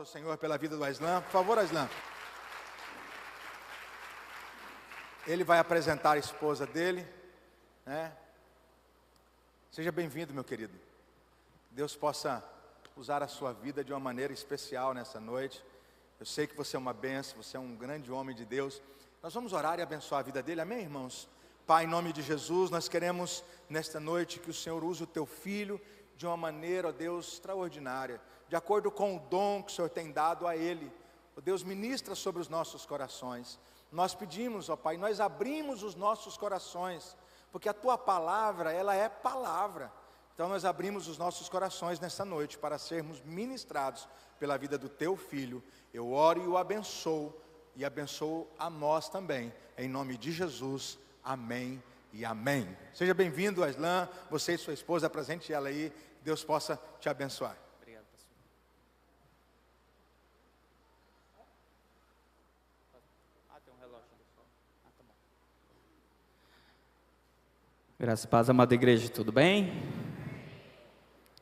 ao Senhor pela vida do Aislan. Por favor, Aislan. Ele vai apresentar a esposa dele, né? Seja bem-vindo, meu querido. Deus possa usar a sua vida de uma maneira especial nessa noite. Eu sei que você é uma bênção, você é um grande homem de Deus. Nós vamos orar e abençoar a vida dele, amém, irmãos? Pai, em nome de Jesus, nós queremos nesta noite que o Senhor use o teu filho de uma maneira, ó Deus, extraordinária, de acordo com o dom que o Senhor tem dado a ele. Ó Deus, ministra sobre os nossos corações. Nós pedimos, ó Pai, nós abrimos os nossos corações, porque a tua palavra, ela é palavra. Então nós abrimos os nossos corações nessa noite para sermos ministrados pela vida do teu filho. Eu oro e o abençoo, e abençoo a nós também, em nome de Jesus, amém e amém. Seja bem-vindo, Aislan, você e sua esposa, apresente ela aí, Deus possa te abençoar. Obrigado, pastor. Tem um relógio ali só. Tá bom. Graças e paz, amada igreja, tudo bem?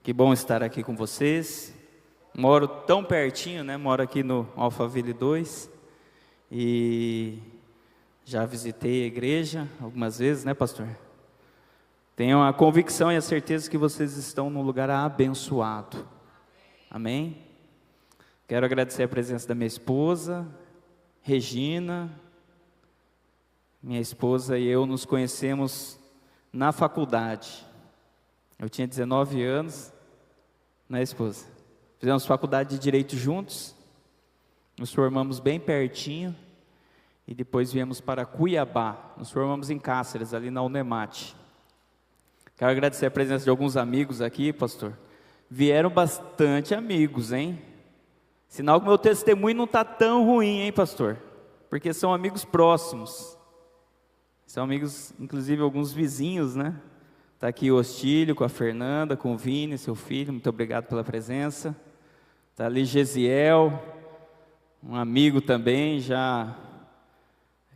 Que bom estar aqui com vocês. Moro tão pertinho, né? Moro aqui no Alphaville 2 e já visitei a igreja algumas vezes, né, pastor? Tenho a convicção e a certeza que vocês estão num lugar abençoado. Amém? Quero agradecer a presença da minha esposa, Regina. Minha esposa e eu nos conhecemos na faculdade. Eu tinha 19 anos, né, esposa? Fizemos faculdade de Direito juntos, nos formamos bem pertinho, e depois viemos para Cuiabá, nos formamos em Cáceres, ali na Unemate. Quero agradecer a presença de alguns amigos aqui, pastor. Vieram bastante amigos, hein? Sinal que meu testemunho não está tão ruim, hein, pastor? Porque são amigos próximos. São amigos, inclusive alguns vizinhos, né? Está aqui o Ostílio, com a Fernanda, com o Vini, seu filho, muito obrigado pela presença. Está ali Gesiel, um amigo também, já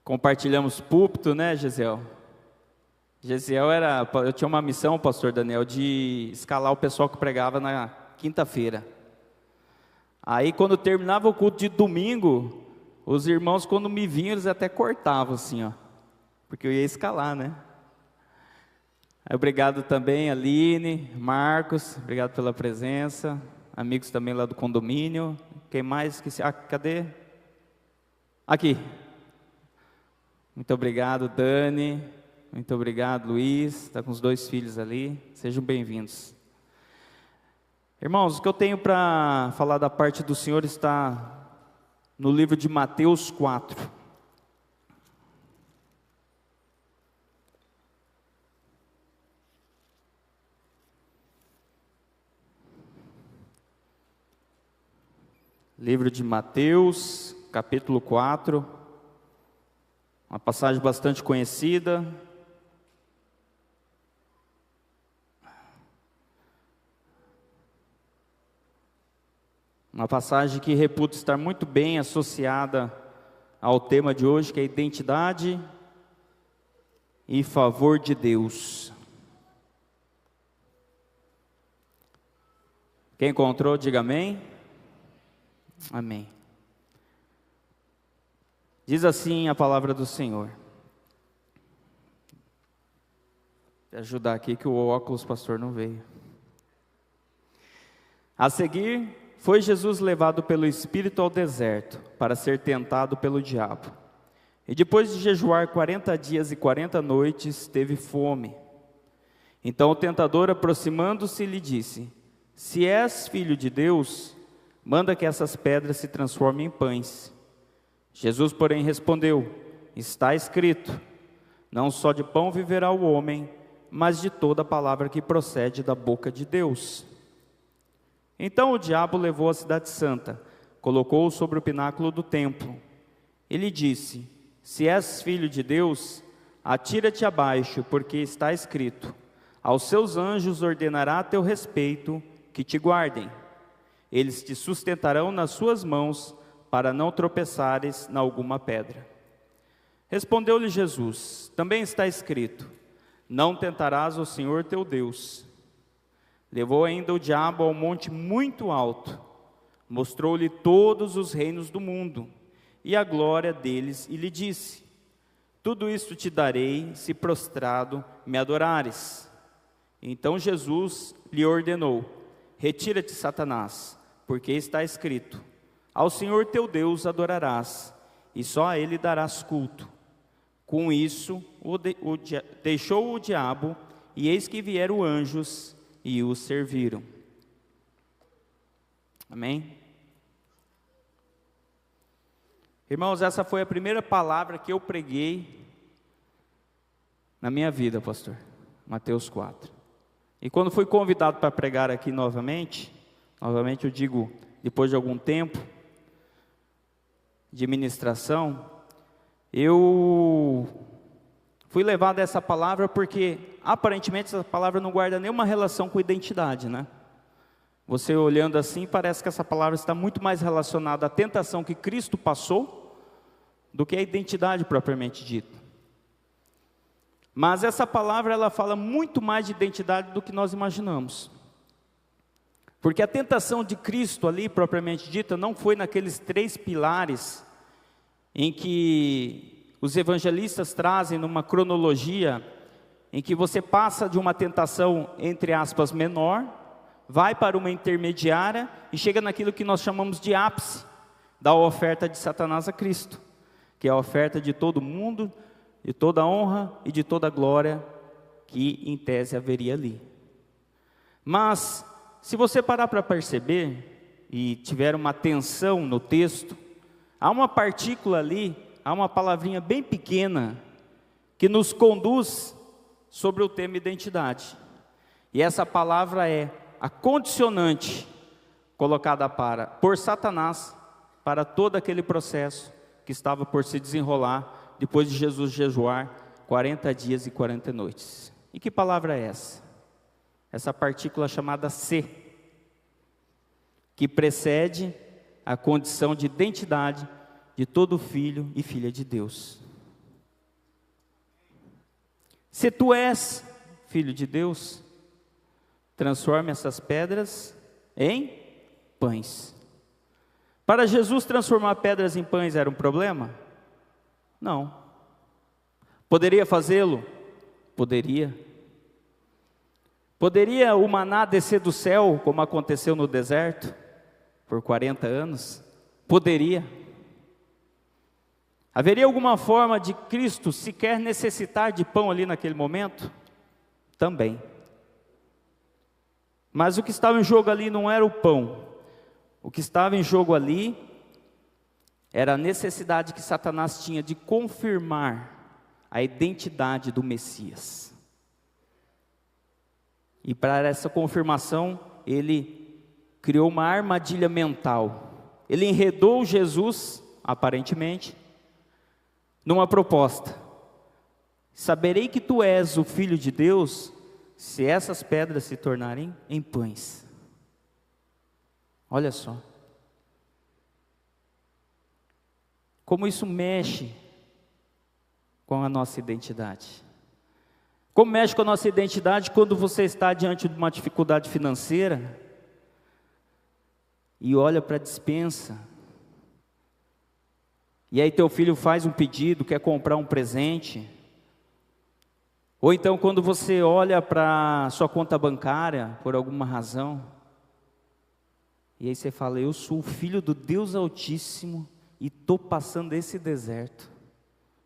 compartilhamos púlpito, né, Gesiel? Gesiel eu tinha uma missão, pastor Daniel, de escalar o pessoal que pregava na quinta-feira. Aí quando terminava o culto de domingo, os irmãos quando me vinham, eles até cortavam assim, ó, porque eu ia escalar, né? Aí, obrigado também, Aline, Marcos, obrigado pela presença. Amigos também lá do condomínio. Quem mais esqueci? Cadê? Aqui. Muito obrigado, Dani. Muito obrigado, Luiz. Está com os 2 filhos ali. Sejam bem-vindos. Irmãos, o que eu tenho para falar da parte do Senhor está no livro de Mateus 4. Livro de Mateus, capítulo 4, uma passagem bastante conhecida. Uma passagem que reputo estar muito bem associada ao tema de hoje, que é identidade e favor de Deus. Quem encontrou, diga amém. Amém. Diz assim a palavra do Senhor. Vou ajudar aqui que o óculos pastor não veio. A seguir, foi Jesus levado pelo Espírito ao deserto, para ser tentado pelo diabo. E depois de jejuar 40 dias e 40 noites, teve fome. Então o tentador, aproximando-se, lhe disse: Se és filho de Deus, manda que essas pedras se transformem em pães. Jesus, porém, respondeu: Está escrito, não só de pão viverá o homem, mas de toda palavra que procede da boca de Deus. Então o diabo levou a cidade santa, colocou-o sobre o pináculo do templo. E lhe disse: Se és filho de Deus, atira-te abaixo, porque está escrito: Aos seus anjos ordenará a teu respeito que te guardem. Eles te sustentarão nas suas mãos, para não tropeçares na alguma pedra. Respondeu-lhe Jesus: Também está escrito: Não tentarás o Senhor teu Deus. Levou ainda o diabo ao monte muito alto, Mostrou-lhe todos os reinos do mundo e a glória deles, e lhe disse: tudo isto te darei, se prostrado me adorares. Então Jesus lhe ordenou: retira-te, Satanás, porque está escrito: ao Senhor teu Deus adorarás, e só a Ele darás culto. Com isso, deixou o diabo, e eis que vieram anjos e o serviram. Amém? Irmãos, essa foi a primeira palavra que eu preguei na minha vida, pastor. Mateus 4. E quando fui convidado para pregar aqui novamente eu digo, depois de algum tempo de ministração, eu fui levado a essa palavra porque, aparentemente, essa palavra não guarda nenhuma relação com identidade, né? Você olhando assim, parece que essa palavra está muito mais relacionada à tentação que Cristo passou do que à identidade propriamente dita. Mas essa palavra, ela fala muito mais de identidade do que nós imaginamos. Porque a tentação de Cristo ali, propriamente dita, não foi naqueles 3 pilares em que os evangelistas trazem numa cronologia, em que você passa de uma tentação, entre aspas, menor, vai para uma intermediária e chega naquilo que nós chamamos de ápice da oferta de Satanás a Cristo, que é a oferta de todo mundo, de toda honra e de toda glória que em tese haveria ali. Mas, se você parar para perceber e tiver uma atenção no texto, há uma partícula ali, há uma palavrinha bem pequena que nos conduz sobre o tema identidade. E essa palavra é a condicionante colocada por Satanás para todo aquele processo que estava por se desenrolar depois de Jesus jejuar 40 dias e 40 noites. E que palavra é essa? Essa partícula chamada C, que precede a condição de identidade de todo filho e filha de Deus. Se tu és filho de Deus, transforme essas pedras em pães. Para Jesus, transformar pedras em pães era um problema? Não. Poderia fazê-lo? Poderia. Poderia o maná descer do céu, como aconteceu no deserto, por 40 anos? Poderia. Haveria alguma forma de Cristo sequer necessitar de pão ali naquele momento? Também. Mas o que estava em jogo ali não era o pão. O que estava em jogo ali era a necessidade que Satanás tinha de confirmar a identidade do Messias. E para essa confirmação, ele criou uma armadilha mental. Ele enredou Jesus, aparentemente, numa proposta: saberei que tu és o Filho de Deus, se essas pedras se tornarem em pães. Olha só. Como isso mexe com a nossa identidade. Como mexe com a nossa identidade quando você está diante de uma dificuldade financeira e olha para a despensa, e aí teu filho faz um pedido, quer comprar um presente. Ou então quando você olha para sua conta bancária, por alguma razão, e aí você fala: eu sou o filho do Deus Altíssimo e estou passando esse deserto.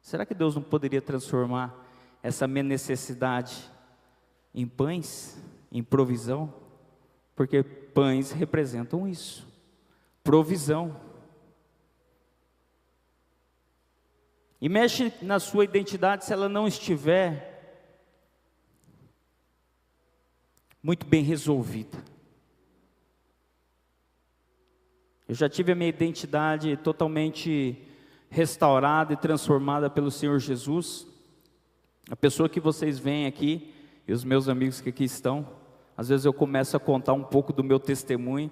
Será que Deus não poderia transformar essa minha necessidade em pães, em provisão? Porque pães representam isso, provisão. E mexe na sua identidade se ela não estiver muito bem resolvida. Eu já tive a minha identidade totalmente restaurada e transformada pelo Senhor Jesus. A pessoa que vocês veem aqui, e os meus amigos que aqui estão, às vezes eu começo a contar um pouco do meu testemunho,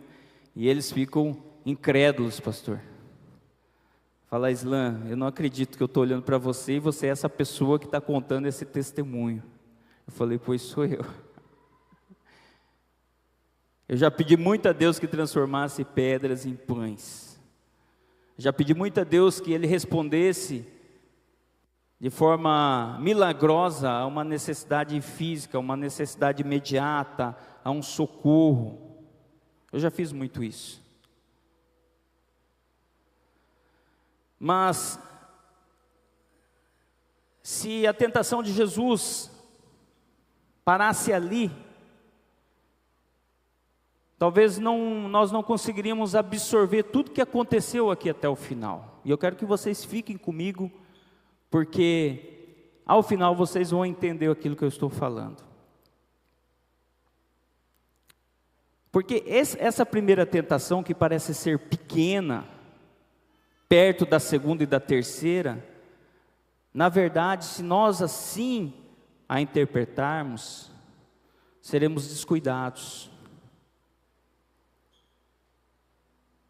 e eles ficam incrédulos, pastor. Fala: Islan, eu não acredito que eu estou olhando para você e você é essa pessoa que está contando esse testemunho. Eu falei: pois sou eu. Eu já pedi muito a Deus que transformasse pedras em pães. Já pedi muito a Deus que Ele respondesse de forma milagrosa a uma necessidade física, a uma necessidade imediata, a um socorro. Eu já fiz muito isso. Mas, se a tentação de Jesus parasse ali, talvez nós não conseguiríamos absorver tudo que aconteceu aqui até o final. E eu quero que vocês fiquem comigo, porque ao final vocês vão entender aquilo que eu estou falando. Porque essa primeira tentação, que parece ser pequena, perto da segunda e da terceira, na verdade, se nós assim a interpretarmos, seremos descuidados.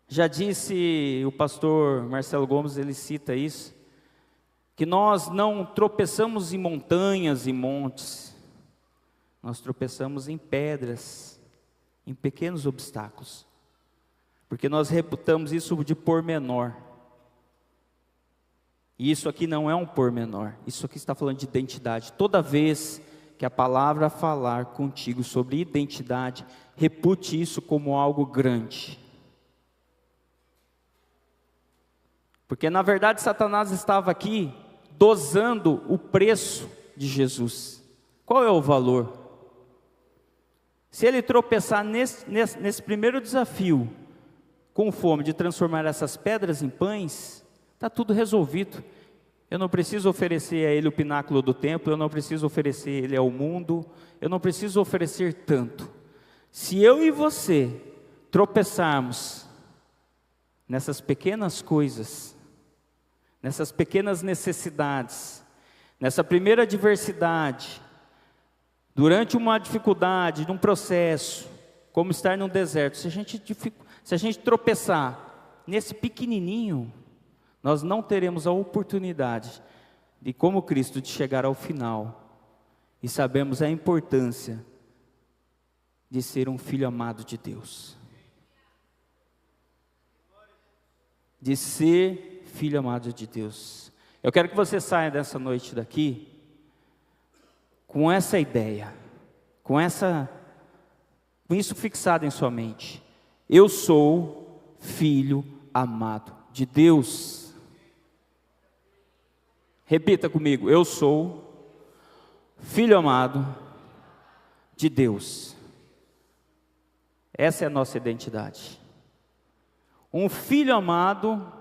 Já disse o pastor Marcelo Gomes, ele cita isso, que nós não tropeçamos em montanhas e montes, nós tropeçamos em pedras, em pequenos obstáculos, porque nós reputamos isso de pormenor. E isso aqui não é um pormenor, isso aqui está falando de identidade. Toda vez que a palavra falar contigo sobre identidade, repute isso como algo grande. Porque na verdade Satanás estava aqui dosando o preço de Jesus. Qual é o valor? Se ele tropeçar nesse primeiro desafio, com fome, de transformar essas pedras em pães, está tudo resolvido. Eu não preciso oferecer a ele o pináculo do templo, eu não preciso oferecer ele ao mundo, eu não preciso oferecer tanto. Se eu e você tropeçarmos nessas pequenas coisas, nessas pequenas necessidades, nessa primeira adversidade, durante uma dificuldade, num processo, como estar num deserto, se a gente tropeçar nesse pequenininho, nós não teremos a oportunidade de, como Cristo, de chegar ao final e sabemos a importância de ser um filho amado de Deus. De ser filho amado de Deus. Eu quero que você saia dessa noite daqui com essa ideia, com isso fixado em sua mente. Eu sou filho amado de Deus. Repita comigo: eu sou filho amado de Deus. Essa é a nossa identidade. Um filho amado,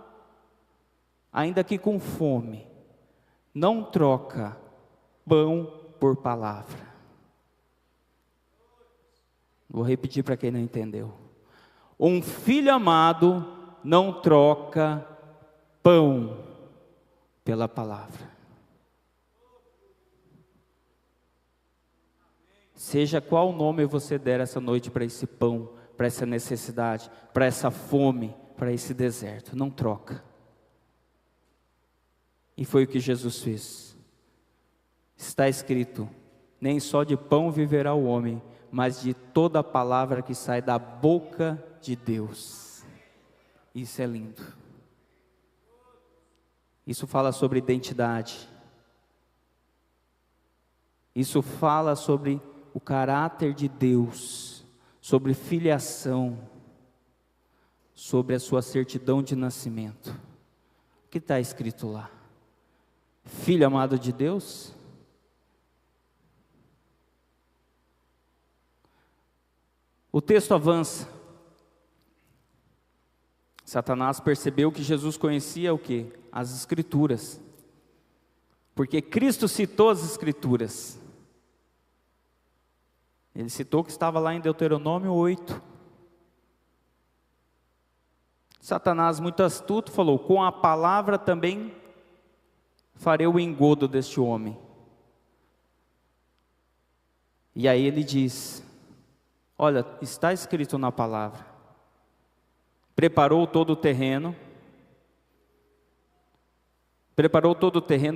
ainda que com fome, não troca pão por palavra. Vou repetir para quem não entendeu. Um filho amado não troca pão pela palavra. Seja qual nome você der essa noite para esse pão, para essa necessidade, para essa fome, para esse deserto, não troca. E foi o que Jesus fez. Está escrito: nem só de pão viverá o homem, mas de toda a palavra que sai da boca de Deus. Isso é lindo. Isso fala sobre identidade. Isso fala sobre o caráter de Deus, sobre filiação, sobre a sua certidão de nascimento. O que está escrito lá? Filho amado de Deus? O texto avança. Satanás percebeu que Jesus conhecia o quê? As Escrituras. Porque Cristo citou as Escrituras. Ele citou que estava lá em Deuteronômio 8. Satanás, muito astuto, falou: com a palavra também farei o engodo deste homem. E aí ele diz: olha, está escrito na palavra. Preparou todo o terreno,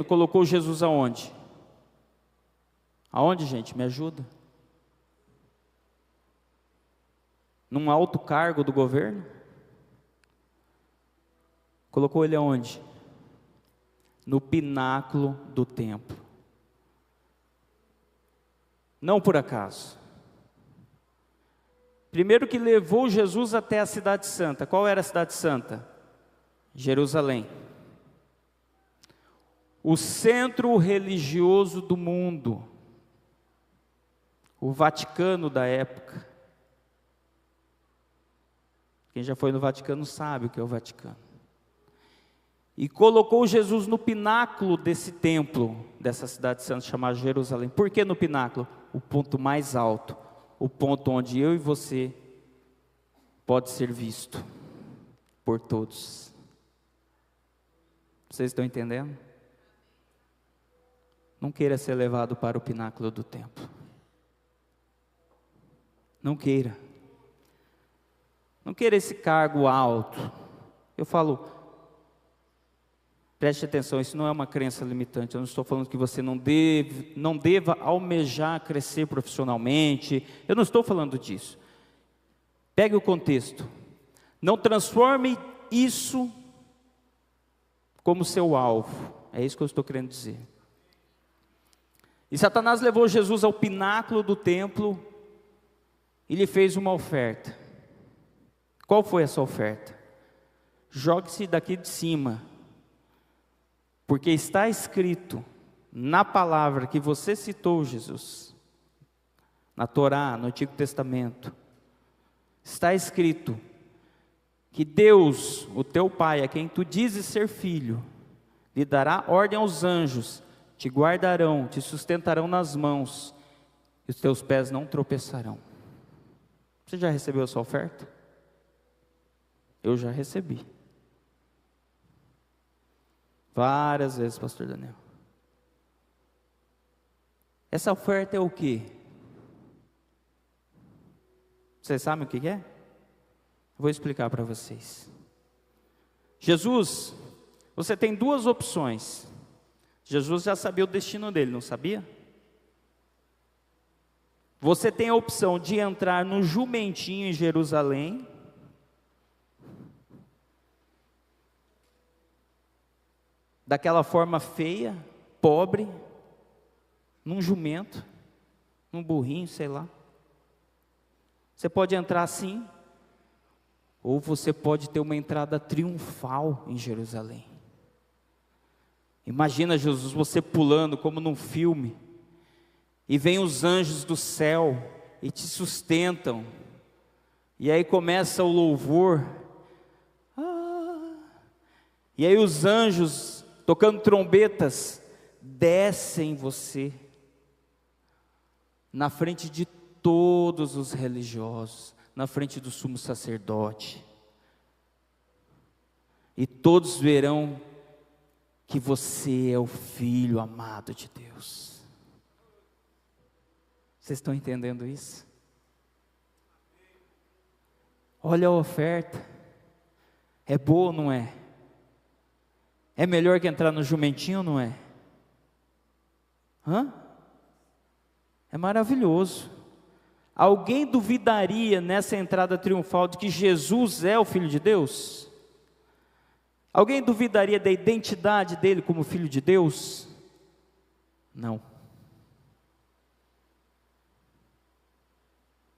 colocou Jesus aonde? Aonde, gente? Me ajuda. num alto cargo do governo? Colocou ele aonde? No pináculo do templo. Não por acaso. Primeiro que levou Jesus até a cidade santa. Qual era a cidade santa? Jerusalém. O centro religioso do mundo. O Vaticano da época. Quem já foi no Vaticano sabe o que é o Vaticano. E colocou Jesus no pináculo desse templo, dessa cidade santa chamada Jerusalém. Por que no pináculo? O ponto mais alto, o ponto onde eu e você pode ser visto por todos. Vocês estão entendendo? Não queira ser levado para o pináculo do templo. Não queira. Não queira esse cargo alto. Eu falo, preste atenção, isso não é uma crença limitante. Eu não estou falando que você não deva almejar crescer profissionalmente. Eu não estou falando disso. Pegue o contexto. Não transforme isso como seu alvo. É isso que eu estou querendo dizer. E Satanás levou Jesus ao pináculo do templo e lhe fez uma oferta. Qual foi essa oferta? Jogue-se daqui de cima, porque está escrito na palavra que você citou, Jesus, na Torá, no Antigo Testamento, está escrito que Deus, o teu Pai, a quem tu dizes ser filho, lhe dará ordem aos anjos, te guardarão, te sustentarão nas mãos, e os teus pés não tropeçarão. Você já recebeu a sua oferta? Eu já recebi. Várias vezes, pastor Daniel. Essa oferta é o quê? Vocês sabem o que é? Vou explicar para vocês. Jesus, você tem duas opções. Jesus já sabia o destino dele, não sabia? Você tem a opção de entrar no jumentinho em Jerusalém, daquela forma feia, pobre, num jumento, num burrinho, sei lá. Você pode entrar assim, ou você pode ter uma entrada triunfal em Jerusalém. Imagina, Jesus, você pulando como num filme, e vem os anjos do céu e te sustentam, e aí começa o louvor, e aí os anjos tocando trombetas descem você na frente de todos os religiosos, na frente do sumo sacerdote, e todos verão que você é o filho amado de Deus. Vocês estão entendendo isso? Olha a oferta, é boa ou não é? É melhor que entrar no jumentinho ou não é? É maravilhoso. Alguém duvidaria nessa entrada triunfal de que Jesus é o Filho de Deus? Alguém duvidaria da identidade dele como Filho de Deus? Não.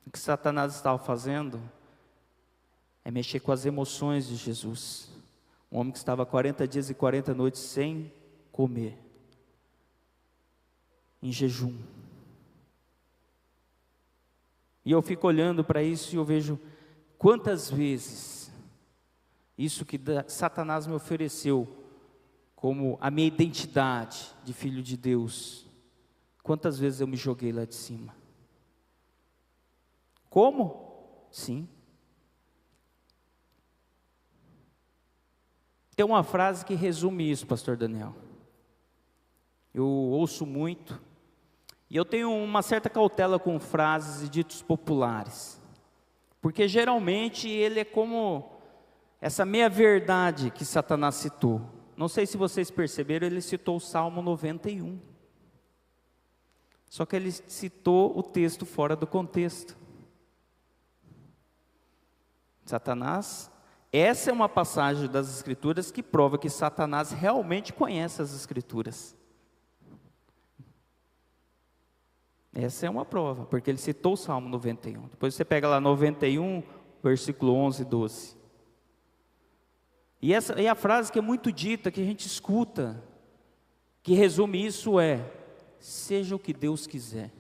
O que Satanás estava fazendo é mexer com as emoções de Jesus. Um homem que estava 40 dias e 40 noites sem comer, em jejum. E eu fico olhando para isso e eu vejo quantas vezes isso que Satanás me ofereceu como a minha identidade de filho de Deus, quantas vezes eu me joguei lá de cima. Como? Sim. Tem uma frase que resume isso, pastor Daniel. Eu ouço muito, e eu tenho uma certa cautela com frases e ditos populares, porque geralmente ele é como essa meia-verdade que Satanás citou. Não sei se vocês perceberam, ele citou o Salmo 91. Só que ele citou o texto fora do contexto. Satanás, essa é uma passagem das Escrituras que prova que Satanás realmente conhece as Escrituras. Essa é uma prova, porque ele citou o Salmo 91. Depois você pega lá 91, versículo 11 e 12. E a frase que é muito dita, que a gente escuta, que resume isso é: seja o que Deus quiser.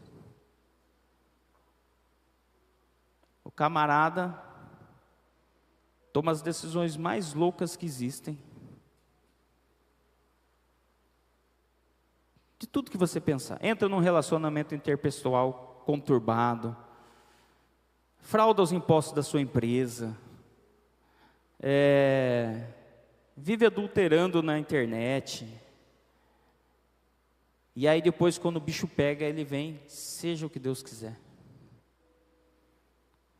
O camarada toma as decisões mais loucas que existem. De tudo que você pensar. Entra num relacionamento interpessoal conturbado, frauda os impostos da sua empresa, vive adulterando na internet. E aí depois, quando o bicho pega, ele vem, seja o que Deus quiser.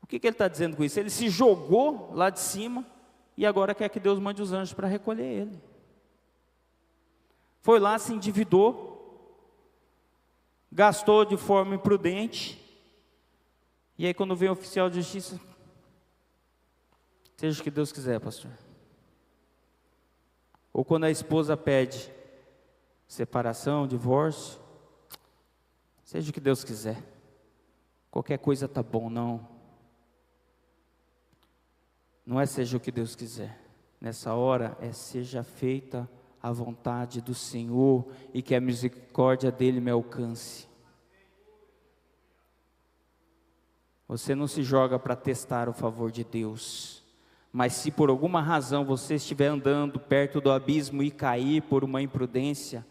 O que ele está dizendo com isso? Ele se jogou lá de cima e agora quer que Deus mande os anjos para recolher ele. Foi lá, se endividou, gastou de forma imprudente, e aí quando vem o oficial de justiça, seja o que Deus quiser, pastor. Ou quando a esposa pede separação, divórcio, seja o que Deus quiser, qualquer coisa está bom. Não é seja o que Deus quiser, nessa hora é seja feita a vontade do Senhor e que a misericórdia dele me alcance. Você não se joga para testar o favor de Deus, mas se por alguma razão você estiver andando perto do abismo e cair por uma imprudência,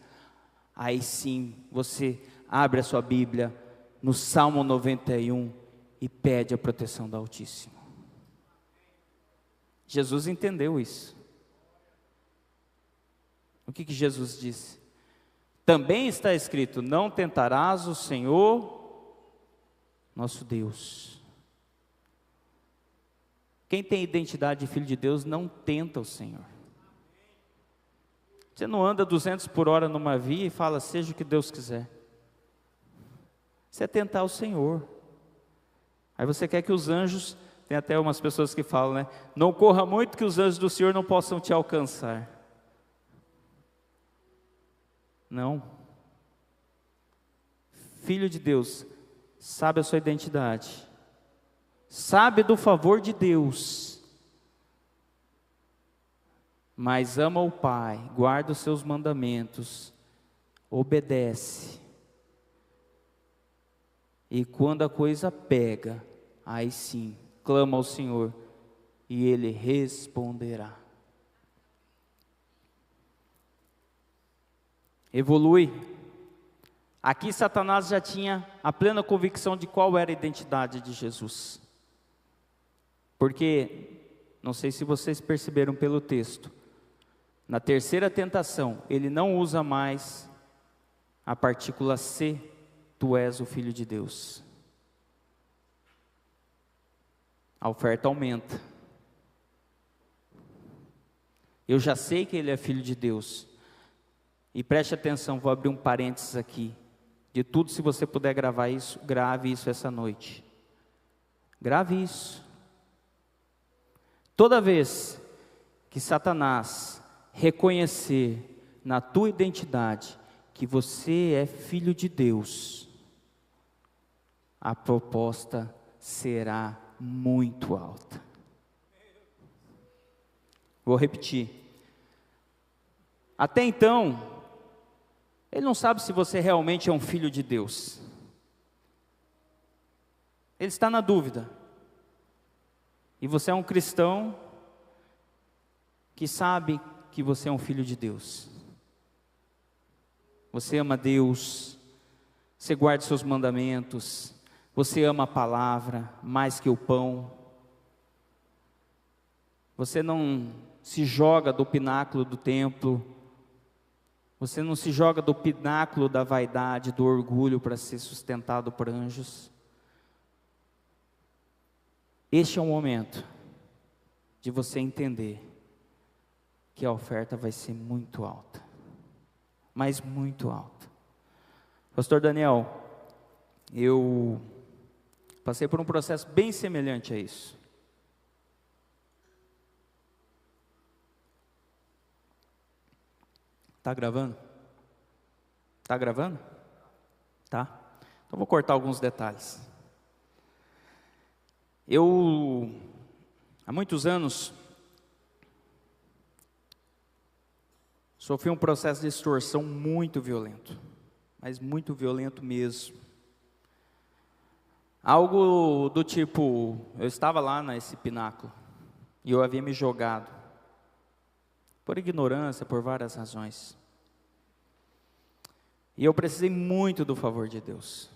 aí sim você abre a sua Bíblia no Salmo 91 e pede a proteção do Altíssimo. Jesus entendeu isso. O que Jesus disse? Também está escrito: não tentarás o Senhor nosso Deus. Quem tem identidade de filho de Deus não tenta o Senhor. Você não anda 200 por hora numa via e fala seja o que Deus quiser. Você é tentar o Senhor. Aí você quer que os anjos, tem até umas pessoas que falam, né? Não corra muito que os anjos do Senhor não possam te alcançar. Não. Filho de Deus, sabe a sua identidade, sabe do favor de Deus, mas ama o Pai, guarda os seus mandamentos, obedece. E quando a coisa pega, aí sim, clama ao Senhor e Ele responderá. Evolui. Aqui Satanás já tinha a plena convicção de qual era a identidade de Jesus. Porque, não sei se vocês perceberam pelo texto, na terceira tentação, ele não usa mais a partícula se, tu és o Filho de Deus. A oferta aumenta. Eu já sei que ele é Filho de Deus. E preste atenção, vou abrir um parênteses aqui. De tudo, se você puder gravar isso, grave isso essa noite. Grave isso. Toda vez que Satanás reconhecer na tua identidade que você é filho de Deus, a proposta será muito alta. Vou repetir. Até então, ele não sabe se você realmente é um filho de Deus. Ele está na dúvida. E você é um cristão que sabe que você é um filho de Deus. Você ama Deus, você guarda seus mandamentos, você ama a palavra mais que o pão. Você não se joga do pináculo do templo. Você não se joga do pináculo da vaidade, do orgulho para ser sustentado por anjos. Este é o momento de você entender que a oferta vai ser muito alta, mas muito alta. Pastor Daniel, eu passei por um processo bem semelhante a isso. Tá gravando? Tá gravando? Tá. Então vou cortar alguns detalhes. Eu, há muitos anos, sofri um processo de extorsão muito violento, mas muito violento mesmo. Algo do tipo, eu estava lá nesse pináculo, e eu havia me jogado, por ignorância, por várias razões. E eu precisei muito do favor de Deus.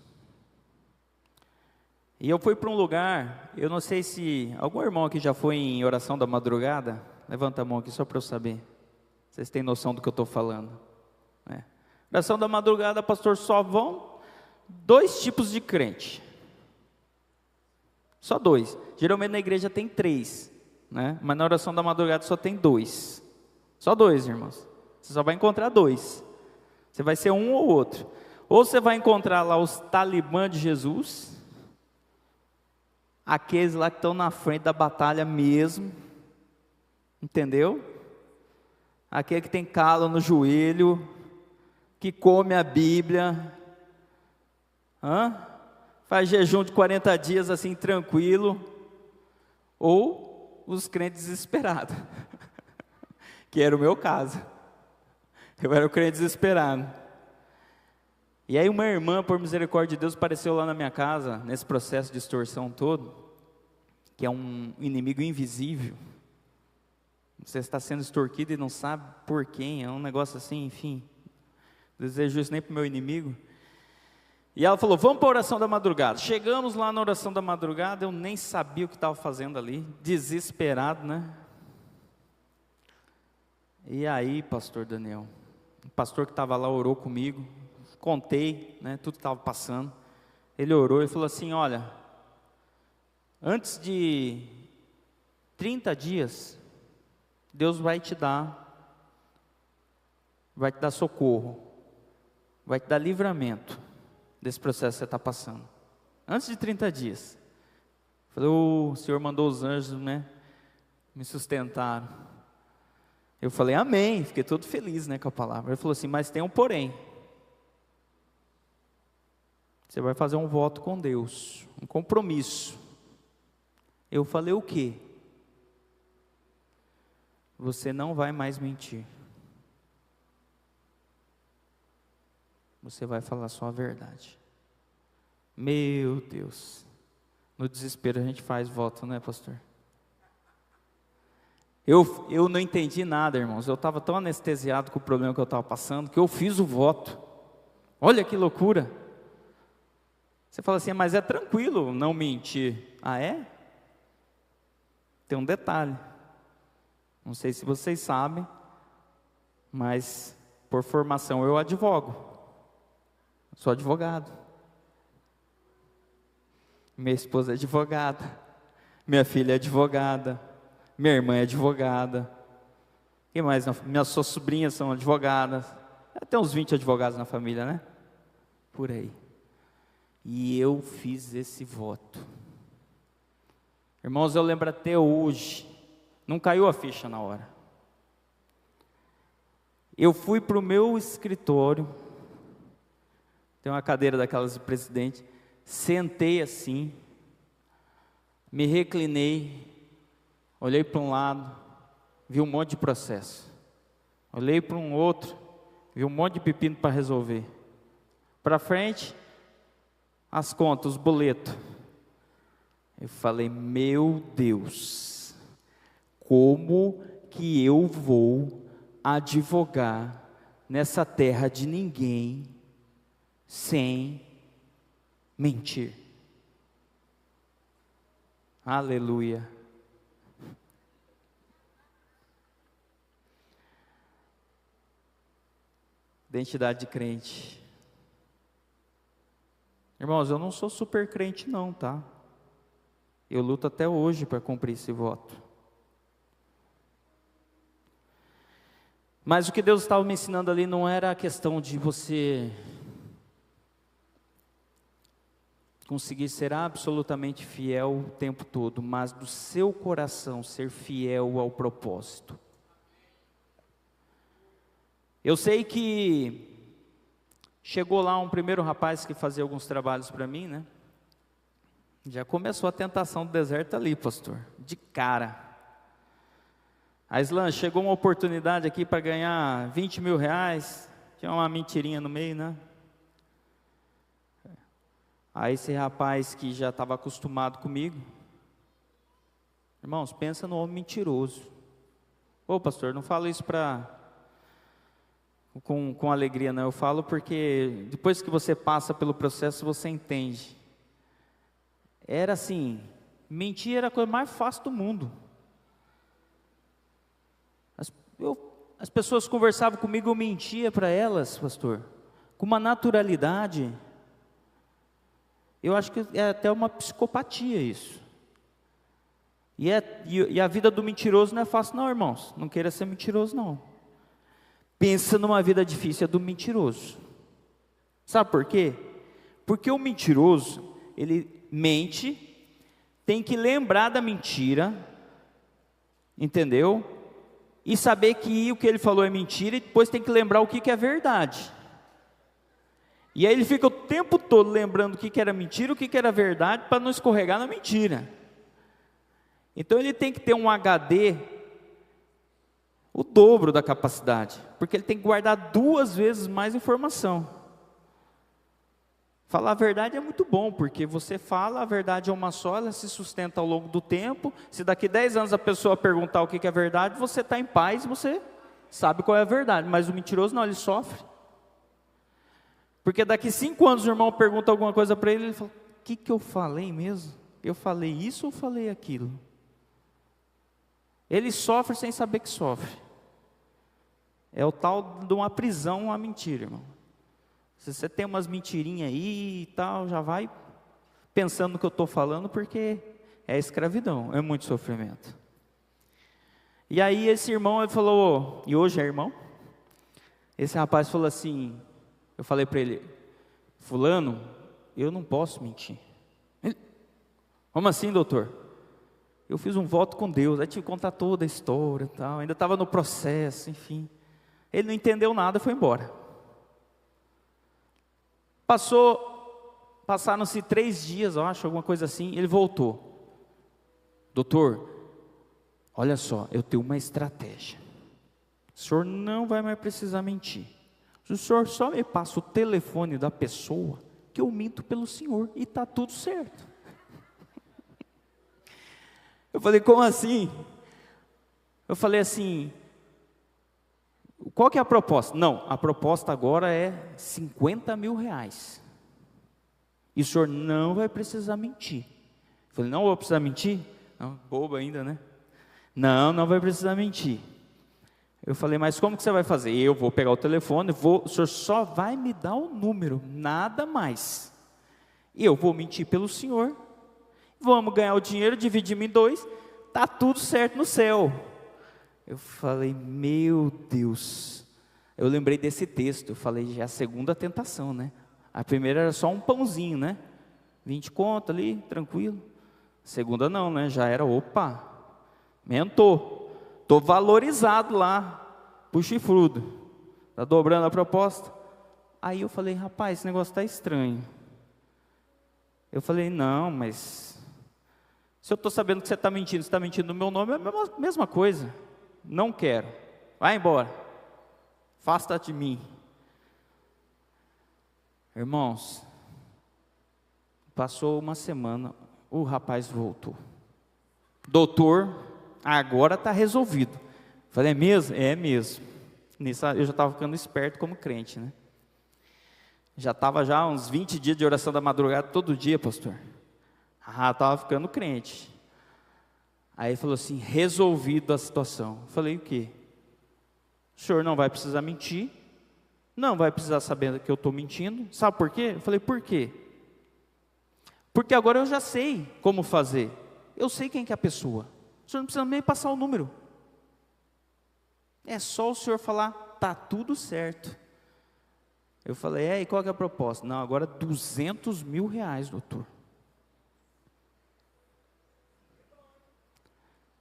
E eu fui para um lugar, eu não sei se algum irmão aqui já foi em oração da madrugada, levanta a mão aqui só para eu saber. Vocês têm noção do que eu estou falando, né? Oração da madrugada, pastor, só vão 2 tipos de crente. Só 2. Geralmente na igreja tem 3, né? Mas na oração da madrugada só tem 2. Só 2, irmãos. Você só vai encontrar 2. Você vai ser um ou outro. Ou você vai encontrar lá os talibã de Jesus, aqueles lá que estão na frente da batalha mesmo, entendeu? Aquele que tem calo no joelho, que come a Bíblia, faz jejum de 40 dias assim tranquilo, ou os crentes desesperados, que era o meu caso. Eu era o crente desesperado. E aí uma irmã, por misericórdia de Deus, apareceu lá na minha casa, nesse processo de extorsão todo, que é um inimigo invisível. Você está sendo extorquido e não sabe por quem, é um negócio assim, enfim. Não desejo isso nem para o meu inimigo. E ela falou, vamos para a oração da madrugada. Chegamos lá na oração da madrugada, eu nem sabia o que estava fazendo ali, desesperado, né? E aí, pastor Daniel, o pastor que estava lá orou comigo, contei, né, tudo que estava passando. Ele orou e falou assim, olha, antes de 30 dias, Deus vai te dar socorro, vai te dar livramento desse processo que você está passando. Antes de 30 dias. Falei, o Senhor mandou os anjos, né, me sustentaram. Eu falei, amém, fiquei todo feliz, né, com a palavra. Ele falou assim, mas tem um porém. Você vai fazer um voto com Deus, um compromisso. Eu falei, o quê? Você não vai mais mentir. Você vai falar só a verdade. Meu Deus. No desespero a gente faz voto, né, pastor? Eu não entendi nada, irmãos. Eu estava tão anestesiado com o problema que eu estava passando, que eu fiz o voto. Olha que loucura. Você fala assim, mas é tranquilo não mentir. Ah, é? Tem um detalhe. Não sei se vocês sabem, mas por formação eu advogo. Sou advogado. Minha esposa é advogada. Minha filha é advogada. Minha irmã é advogada. Quem mais? Minhas suas sobrinhas são advogadas. Até uns 20 advogados na família, né? Por aí. E eu fiz esse voto. Irmãos, eu lembro até hoje. Não caiu a ficha na hora. Eu fui para o meu escritório. Tem uma cadeira daquelas de presidente. Sentei assim. Me reclinei. Olhei para um lado. Vi um monte de processo. Olhei para um outro. Vi um monte de pepino para resolver. Para frente, as contas, os boletos. Eu falei, meu Deus, como que eu vou advogar nessa terra de ninguém sem mentir? Aleluia. Identidade de crente. Irmãos, eu não sou super crente não, tá? Eu luto até hoje para cumprir esse voto. Mas o que Deus estava me ensinando ali não era a questão de você conseguir ser absolutamente fiel o tempo todo, mas do seu coração ser fiel ao propósito. Eu sei que chegou lá um primeiro rapaz que fazia alguns trabalhos para mim, né? Já começou a tentação do deserto ali, pastor, de cara. A Islan, chegou uma oportunidade aqui para ganhar 20 mil reais, tinha uma mentirinha no meio, né? Aí esse rapaz que já estava acostumado comigo, irmãos, pensa no homem mentiroso. Ô pastor, não falo isso com alegria, não. Eu falo porque depois que você passa pelo processo, você entende. Era assim, mentir era a coisa mais fácil do mundo. As pessoas conversavam comigo, eu mentia para elas, pastor, com uma naturalidade. Eu acho que é até uma psicopatia isso. E a vida do mentiroso não é fácil não, irmãos. Não queira ser mentiroso não. Pensa numa vida difícil, é do mentiroso. Sabe por quê? Porque o mentiroso, ele mente, tem que lembrar da mentira, entendeu? E saber que o que ele falou é mentira, e depois tem que lembrar o que é verdade. E aí ele fica o tempo todo lembrando o que era mentira, o que era verdade, para não escorregar na mentira. Então ele tem que ter um HD, o dobro da capacidade, porque ele tem que guardar 2 vezes mais informação. Falar a verdade é muito bom, porque você fala, a verdade é uma só, ela se sustenta ao longo do tempo. Se daqui 10 anos a pessoa perguntar o que é verdade, você está em paz, você sabe qual é a verdade. Mas o mentiroso não, ele sofre. Porque daqui 5 anos o irmão pergunta alguma coisa para ele, ele fala, o que eu falei mesmo? Eu falei isso ou falei aquilo? Ele sofre sem saber que sofre. É o tal de uma prisão, a mentira, irmão. Se você tem umas mentirinhas aí e tal, já vai pensando no que eu estou falando, porque é escravidão, é muito sofrimento. E aí esse irmão, ele falou, e hoje é irmão, esse rapaz falou assim, eu falei para ele, fulano, eu não posso mentir. Ele, como assim, doutor? Eu fiz um voto com Deus, aí tive que contar toda a história e tal, ainda estava no processo, enfim. Ele não entendeu nada e foi embora. Passaram-se 3 dias, eu acho, alguma coisa assim, ele voltou. Doutor, olha só, eu tenho uma estratégia. O senhor não vai mais precisar mentir. O senhor só me passa o telefone da pessoa, que eu minto pelo senhor, e está tudo certo. Eu falei, como assim? Eu falei assim, qual que é a proposta? Não, a proposta agora é 50 mil reais. E o senhor não vai precisar mentir. Eu falei, não vou precisar mentir? Não, bobo ainda, né? Não vai precisar mentir. Eu falei, mas como que você vai fazer? Eu vou pegar o telefone, o senhor só vai me dar o número, nada mais. E eu vou mentir pelo senhor, vamos ganhar o dinheiro, dividimos em 2, está tudo certo no céu. Eu falei, meu Deus, eu lembrei desse texto, eu falei, já é a segunda tentação, né? A primeira era só um pãozinho, né? 20 conto ali, tranquilo. A segunda não, né? Já era, opa, mentor, estou valorizado lá, pro chifrudo, está dobrando a proposta. Aí eu falei, rapaz, esse negócio está estranho. Eu falei, não, mas se eu estou sabendo que você está mentindo no meu nome, é a mesma coisa. Não quero, vai embora, afasta de mim. Irmãos, passou uma semana, o rapaz voltou. Doutor, agora está resolvido. Falei, é mesmo? É mesmo. Nisso eu já estava ficando esperto como crente, né? Já estava já uns 20 dias de oração da madrugada todo dia, pastor. Estava ficando crente. Aí ele falou assim, resolvido a situação. Eu falei, o quê? O senhor não vai precisar mentir, não vai precisar saber que eu estou mentindo. Sabe por quê? Eu falei, por quê? Porque agora eu já sei como fazer. Eu sei quem que é a pessoa. O senhor não precisa nem passar o número. É só o senhor falar, tá tudo certo. Eu falei, e qual que é a proposta? Não, agora 200 mil reais, doutor.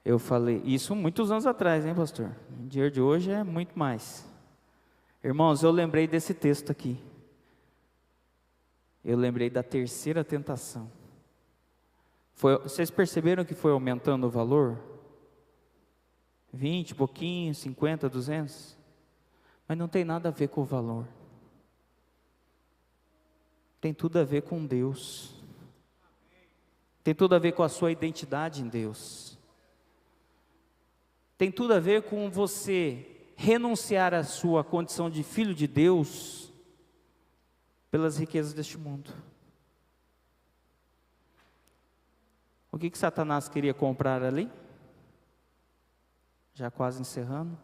Eu falei, isso muitos anos atrás, hein, pastor? O dinheiro de hoje é muito mais. Irmãos, eu lembrei desse texto aqui. Eu lembrei da terceira tentação. Vocês perceberam que foi aumentando o valor? 20, pouquinho, 50, 200? Mas não tem nada a ver com o valor. Tem tudo a ver com Deus. Tem tudo a ver com a sua identidade em Deus. Tem tudo a ver com você renunciar à sua condição de filho de Deus pelas riquezas deste mundo. O que Satanás queria comprar ali? Já quase encerrando.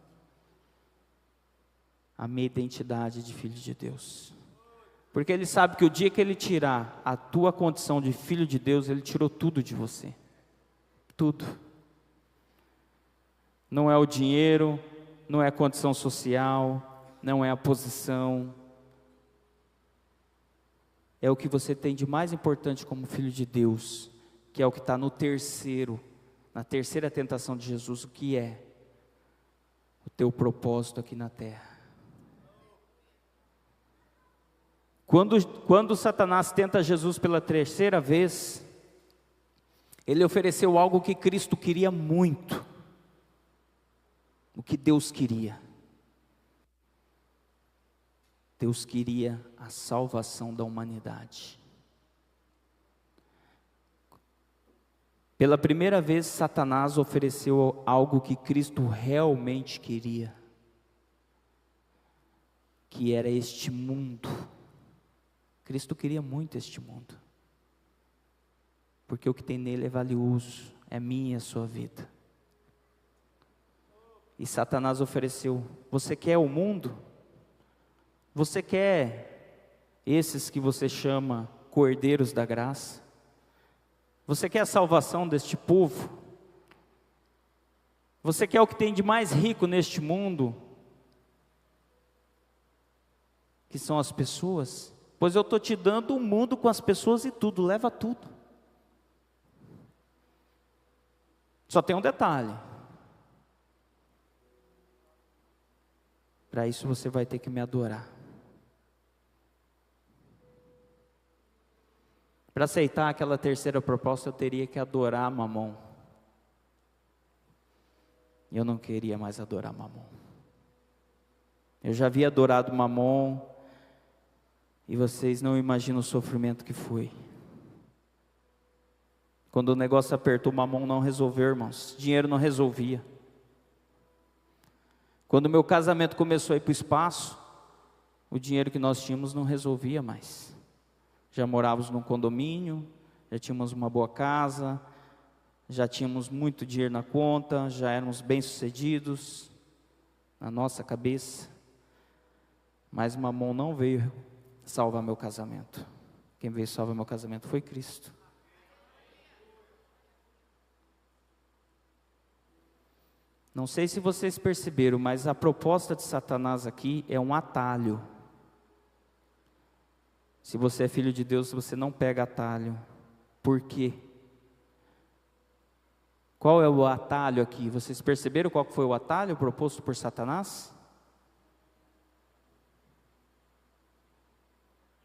A minha identidade de filho de Deus. Porque ele sabe que o dia que ele tirar a tua condição de filho de Deus, ele tirou tudo de você. Tudo. Não é o dinheiro, não é a condição social, não é a posição. É o que você tem de mais importante como filho de Deus, que é o que está na terceira tentação de Jesus, o que é o teu propósito aqui na terra. Quando Satanás tenta Jesus pela terceira vez, ele ofereceu algo que Cristo queria muito, o que Deus queria. Deus queria a salvação da humanidade. Pela primeira vez, Satanás ofereceu algo que Cristo realmente queria, que era este mundo. Cristo queria muito este mundo, porque o que tem nele é valioso, é minha e a sua vida. E Satanás ofereceu: você quer o mundo? Você quer esses que você chama cordeiros da graça? Você quer a salvação deste povo? Você quer o que tem de mais rico neste mundo? Que são as pessoas? Pois eu estou te dando um mundo com as pessoas e tudo, leva tudo. Só tem um detalhe. Para isso você vai ter que me adorar. Para aceitar aquela terceira proposta, eu teria que adorar Mamon. Eu não queria mais adorar Mamon. Eu já havia adorado Mamon, e vocês não imaginam o sofrimento que foi. Quando o negócio apertou, Mamon não resolveu, irmãos. Dinheiro não resolvia. Quando o meu casamento começou a ir para o espaço, o dinheiro que nós tínhamos não resolvia mais. Já morávamos num condomínio, já tínhamos uma boa casa, já tínhamos muito dinheiro na conta, já éramos bem-sucedidos na nossa cabeça. Mas Mamon não veio salvar meu casamento. Quem veio salvar meu casamento foi Cristo. Não sei se vocês perceberam, mas a proposta de Satanás aqui é um atalho. Se você é filho de Deus, você não pega atalho. Por quê? Qual é o atalho aqui? Vocês perceberam qual foi o atalho proposto por Satanás?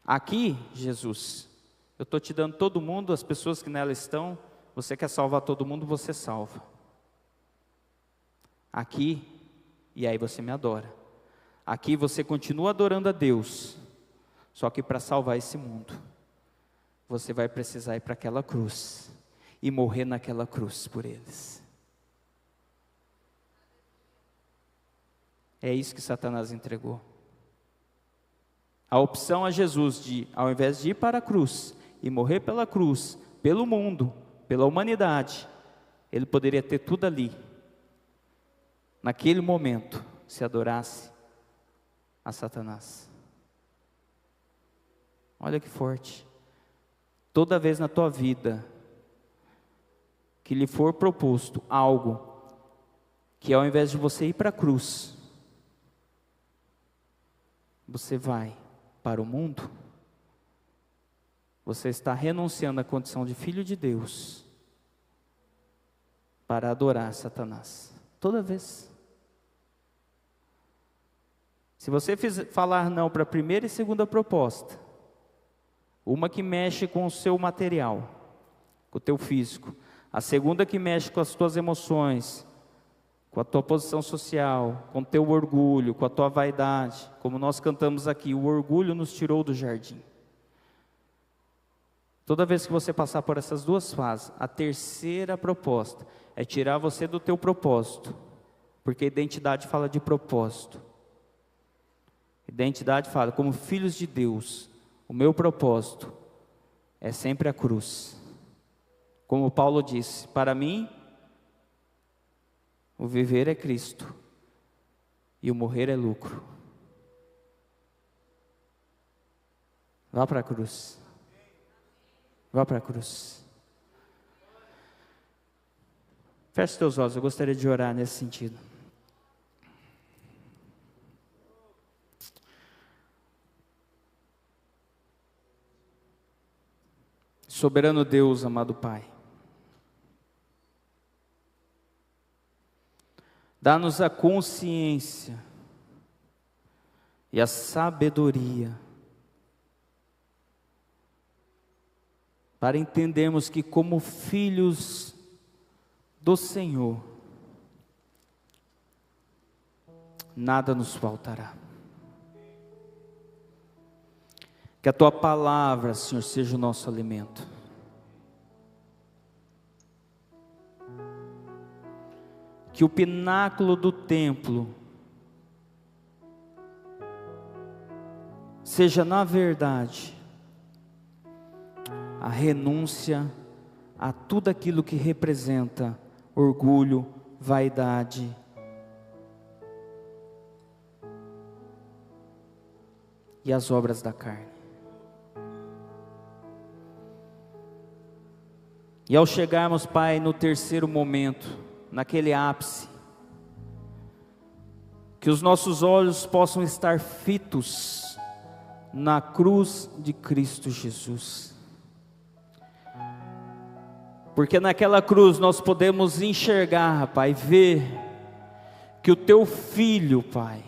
Aqui, Jesus, eu estou te dando todo mundo, as pessoas que nela estão. Você quer salvar todo mundo, você salva. Aqui, e aí você me adora. Aqui você continua adorando a Deus. Só que para salvar esse mundo, você vai precisar ir para aquela cruz e morrer naquela cruz por eles. É isso que Satanás entregou. A opção a Jesus de, ao invés de ir para a cruz e morrer pela cruz, pelo mundo, pela humanidade, ele poderia ter tudo ali, naquele momento, se adorasse a Satanás. Olha que forte. Toda vez na tua vida que lhe for proposto algo que ao invés de você ir para a cruz, você vai para o mundo, você está renunciando à condição de filho de Deus para adorar Satanás. Toda vez. Se você falar não para a primeira e segunda proposta, uma que mexe com o seu material, com o teu físico, a segunda que mexe com as tuas emoções, com a tua posição social, com o teu orgulho, com a tua vaidade, como nós cantamos aqui, o orgulho nos tirou do jardim. Toda vez que você passar por essas duas fases, a terceira proposta é tirar você do teu propósito, porque identidade fala de propósito. Identidade fala, como filhos de Deus, o meu propósito é sempre a cruz. Como Paulo disse, para mim, o viver é Cristo e o morrer é lucro. Vá para a cruz. Vá para a cruz. Feche teus olhos, eu gostaria de orar nesse sentido. Soberano Deus, amado Pai, dá-nos a consciência e a sabedoria para entendermos que, como filhos do Senhor, nada nos faltará. Que a Tua palavra, Senhor, seja o nosso alimento. Que o pináculo do templo seja, na verdade, a renúncia a tudo aquilo que representa orgulho, vaidade, e as obras da carne. E ao chegarmos, Pai, no terceiro momento, naquele ápice, que os nossos olhos possam estar fitos na cruz de Cristo Jesus, porque naquela cruz nós podemos enxergar, Pai, ver que o Teu Filho, Pai,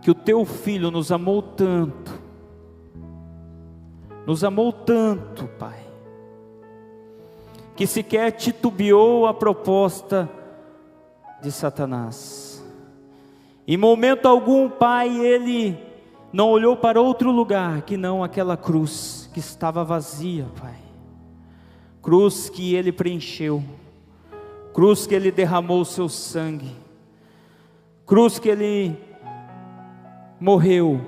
que o Teu Filho nos amou tanto, Pai, que sequer titubeou a proposta de Satanás. Em momento algum, Pai, Ele não olhou para outro lugar que não aquela cruz que estava vazia, Pai. Cruz que Ele preencheu, cruz que Ele derramou o seu sangue, cruz que Ele morreu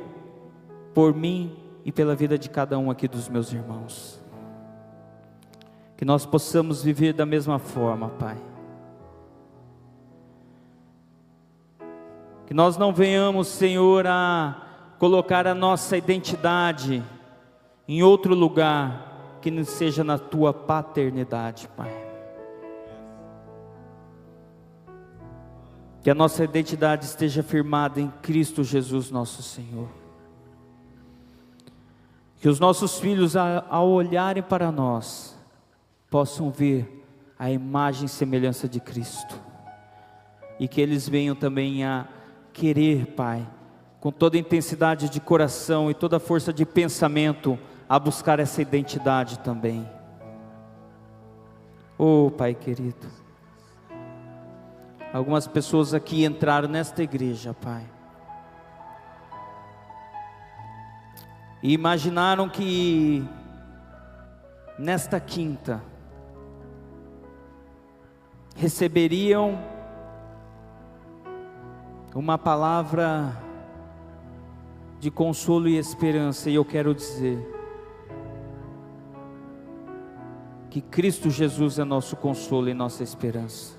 por mim e pela vida de cada um aqui dos meus irmãos. Que nós possamos viver da mesma forma, Pai. Que nós não venhamos, Senhor, a colocar a nossa identidade em outro lugar que não seja na Tua paternidade, Pai. Que a nossa identidade esteja firmada em Cristo Jesus, nosso Senhor. Que os nossos filhos, ao olharem para nós, possam ver a imagem e semelhança de Cristo, e que eles venham também a querer, Pai, com toda a intensidade de coração e toda a força de pensamento, a buscar essa identidade também. Oh, Pai querido, algumas pessoas aqui entraram nesta igreja, Pai, e imaginaram que nesta quinta receberiam uma palavra de consolo e esperança, e eu quero dizer que Cristo Jesus é nosso consolo e nossa esperança.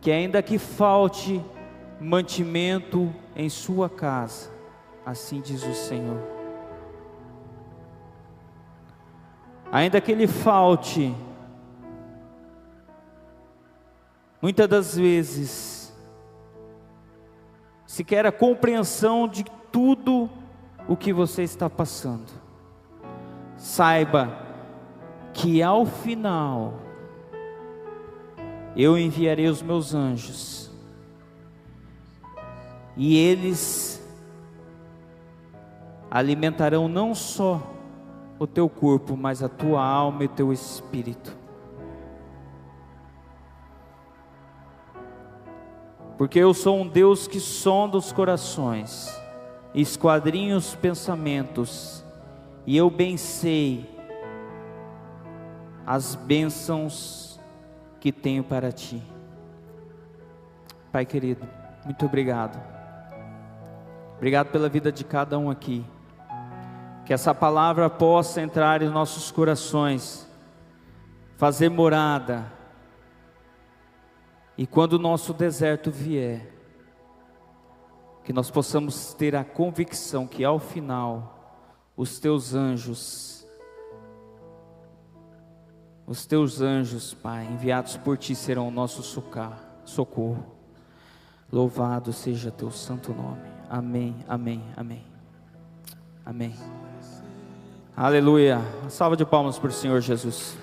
Que ainda que falte mantimento em sua casa, assim diz o Senhor, ainda que lhe falte, muitas das vezes, sequer a compreensão de tudo o que você está passando, saiba que ao final eu enviarei os meus anjos, e eles alimentarão não só o teu corpo, mas a tua alma e o teu espírito. Porque eu sou um Deus que sonda os corações, esquadrinha os pensamentos, e eu bem sei as bênçãos que tenho para ti. Pai querido, muito obrigado. Obrigado pela vida de cada um aqui. Que essa palavra possa entrar em nossos corações, fazer morada. E quando o nosso deserto vier, que nós possamos ter a convicção que ao final, os teus anjos, Pai, enviados por ti serão o nosso socorro. Louvado seja teu santo nome. Amém, amém, amém. Amém. Aleluia. Uma salva de palmas para o Senhor Jesus.